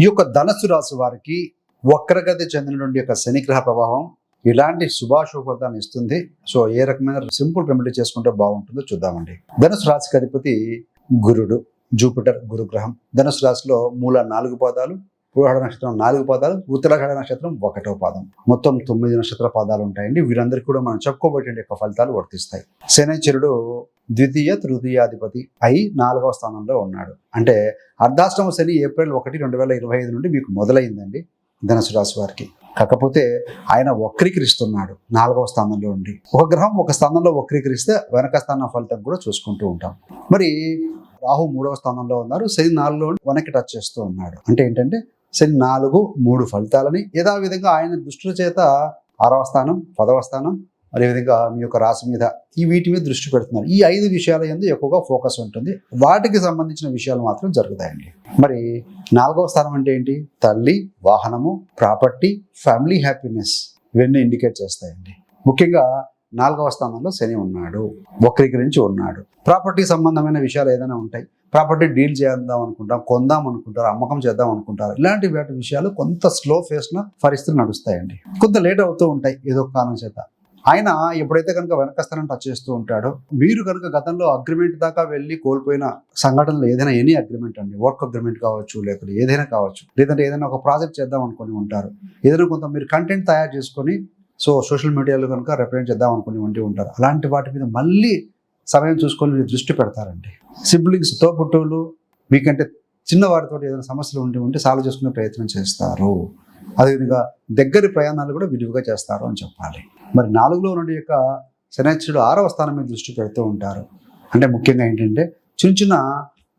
ఈ యొక్క ధనస్సు రాశి వారికి వక్రగతి చంద్రుడి యొక్క శనిగ్రహ ప్రభావం ఇలాంటి శుభాశుభాన్ని ఇస్తుంది. సో ఏ రకమైన సింపుల్ రెమెడీ చేసుకుంటే బాగుంటుందో చూద్దామండి. ధనుసు రాశికి అధిపతి గురుడు, జూపిటర్ గురుగ్రహం. ధనుసు రాశిలో మూల 4 పాదాలు, పూర్వాషాఢ నక్షత్రం 4 పాదాలు, ఉత్తరాషాఢ నక్షత్రం 1వ పాదం. మొత్తం 9 నక్షత్ర పాదాలు ఉంటాయండి. వీరందరికీ కూడా మనం చెప్పుకోబట్టే యొక్క ఫలితాలు వర్తిస్తాయి. శనిచరుడు ద్వితీయ తృతీయాధిపతి అయి 4వ స్థానంలో ఉన్నాడు. అంటే అర్ధాష్టమ శని ఏప్రిల్ 1, 2025 నుండి మీకు మొదలైందండి ధనుసు రాశి వారికి. కాకపోతే ఆయన వక్రీకరిస్తున్నాడు 4వ స్థానంలో ఉండి. ఒక గ్రహం ఒక స్థానంలో వక్రీకరిస్తే వెనక స్థానం ఫలితం కూడా చూసుకుంటూ ఉంటాం. మరి రాహు 3వ స్థానంలో ఉన్నారు, శని 4లో వెనక్కి టచ్ చేస్తూ ఉన్నాడు. అంటే ఏంటంటే శని 4, 3 ఫలితాలని యథావిధంగా ఆయన దృష్టి చేత 6వ స్థానం, 10వ స్థానం, అదేవిధంగా మీ యొక్క రాశి మీద వీటి మీద దృష్టి పెడుతున్నారు. ఈ 5 విషయాల యందు ఎక్కువగా ఫోకస్ ఉంటుంది. వాటికి సంబంధించిన విషయాలు మాత్రం జరుగుతాయండి. మరి 4వ స్థానం అంటే ఏంటి? తల్లి, వాహనము, ప్రాపర్టీ, ఫ్యామిలీ హ్యాపీనెస్ ఇవన్నీ ఇండికేట్ చేస్తాయండి. ముఖ్యంగా 4వ స్థానంలో శని ఉన్నాడు, వక్రీకరించి ఉన్నాడు. ప్రాపర్టీ సంబంధమైన విషయాలు ఏదైనా ఉంటాయి, ప్రాపర్టీ డీల్ చేద్దాం అనుకుంటాం, కొందాం అనుకుంటారు, అమ్మకం చేద్దాం అనుకుంటారు. ఇలాంటి వాటి విషయాలు కొంత స్లో ఫేస్లో పరిస్థితులు నడుస్తాయండి. కొంత లేట్ అవుతూ ఉంటాయి ఏదో ఒక కారణం చేత. ఆయన ఎప్పుడైతే కనుక వెనకస్థానం టచ్ చేస్తూ ఉంటాడో, మీరు కనుక గతంలో అగ్రిమెంట్ దాకా వెళ్ళి కోల్పోయిన సంఘటనలు ఏదైనా ఎనీ అగ్రిమెంట్ అండి, వర్క్ అగ్రిమెంట్ కావచ్చు, లేకపోతే ఏదైనా కావచ్చు, లేదంటే ఏదైనా ఒక ప్రాజెక్ట్ చేద్దాం అనుకుని ఉంటారు, ఏదైనా కొంత మీరు కంటెంట్ తయారు చేసుకొని సోషల్ మీడియాలో కనుక రిప్రజెంట్ చేద్దాం అనుకుని ఉంటారు. అలాంటి వాటి మీద మళ్ళీ సమయం చూసుకొని మీరు దృష్టి పెడతారండి. సిబ్లింగ్స్, తోబుట్టువులు, మీకంటే చిన్నవారితో ఏదైనా సమస్యలు ఉంటే సాల్వ్ చేసుకునే ప్రయత్నం చేస్తారు. అదేవిధంగా దగ్గరి ప్రయాణాలు కూడా విలువగా చేస్తారు అని చెప్పాలి. మరి 4లో ఉన్న యొక్క శనిశ్చరుడు 6వ స్థానం మీద దృష్టి పెడుతూ ఉంటారు. అంటే ముఖ్యంగా ఏంటంటే చిన్న చిన్న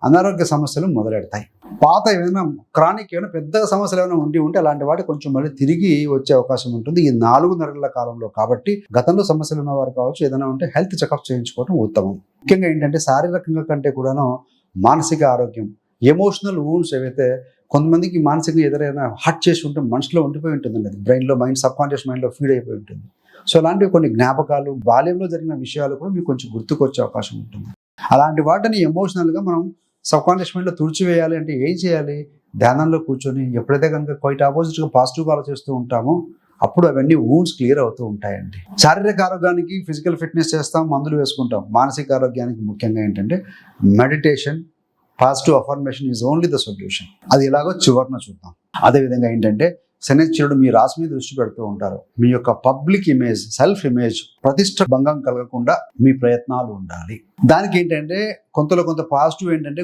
అనారోగ్య సమస్యలు మొదలెడతాయి. పాత ఏమైనా క్రానిక్ ఏమైనా పెద్ద సమస్యలు ఏమైనా ఉంటే అలాంటి వాటి కొంచెం మళ్ళీ తిరిగి వచ్చే అవకాశం ఉంటుంది ఈ 4 నెలల కాలంలో. కాబట్టి గతంలో సమస్యలు ఉన్నవారు కావచ్చు, ఏదైనా ఉంటే హెల్త్ చెకప్ చేయించుకోవడం ఉత్తమం. ముఖ్యంగా ఏంటంటే శారీరకంగా కంటే కూడాను మానసిక ఆరోగ్యం, ఎమోషనల్ వూండ్స్ ఏవైతే కొంతమందికి మానసికంగా ఎదురైనా హర్ట్ చేసి ఉంటే మనసులో ఉండిపోయి ఉంటుందండి. అది బ్రెయిన్లో, మైండ్, సబ్కాన్షియస్ మైండ్లో ఫీడ్ అయిపోయి ఉంటుంది. సో అలాంటివి కొన్ని జ్ఞాపకాలు, బాల్యంలో జరిగిన విషయాలు కూడా మీకు కొంచెం గుర్తుకొచ్చే అవకాశం ఉంటుంది. అలాంటి వాటిని ఎమోషనల్గా మనం సబ్కాన్షియస్ మైండ్లో తుడిచివేయాలి అంటే ఏం చేయాలి? ధ్యానంలో కూర్చొని ఎప్పుడైతే కనుక క్వైట్ ఆపోజిట్గా పాజిటివ్గా ఆలోచిస్తూ ఉంటామో అప్పుడు అవన్నీ వూండ్స్ క్లియర్ అవుతూ ఉంటాయండి. శారీరక ఆరోగ్యానికి ఫిజికల్ ఫిట్నెస్ చేస్తాం, మందులు వేసుకుంటాం. మానసిక ఆరోగ్యానికి ముఖ్యంగా ఏంటంటే meditation, positive affirmation is only the solution. అది ఎలాగో చివరిన చూద్దాం. అదేవిధంగా ఏంటంటే శనిశ్చరుడు మీ రాశి మీద దృష్టి పెడుతూ ఉంటారు. మీ యొక్క పబ్లిక్ ఇమేజ్, సెల్ఫ్ ఇమేజ్ ప్రతిష్ట భంగం కలగకుండా మీ ప్రయత్నాలు ఉండాలి. దానికి ఏంటంటే కొంత పాజిటివ్ ఏంటంటే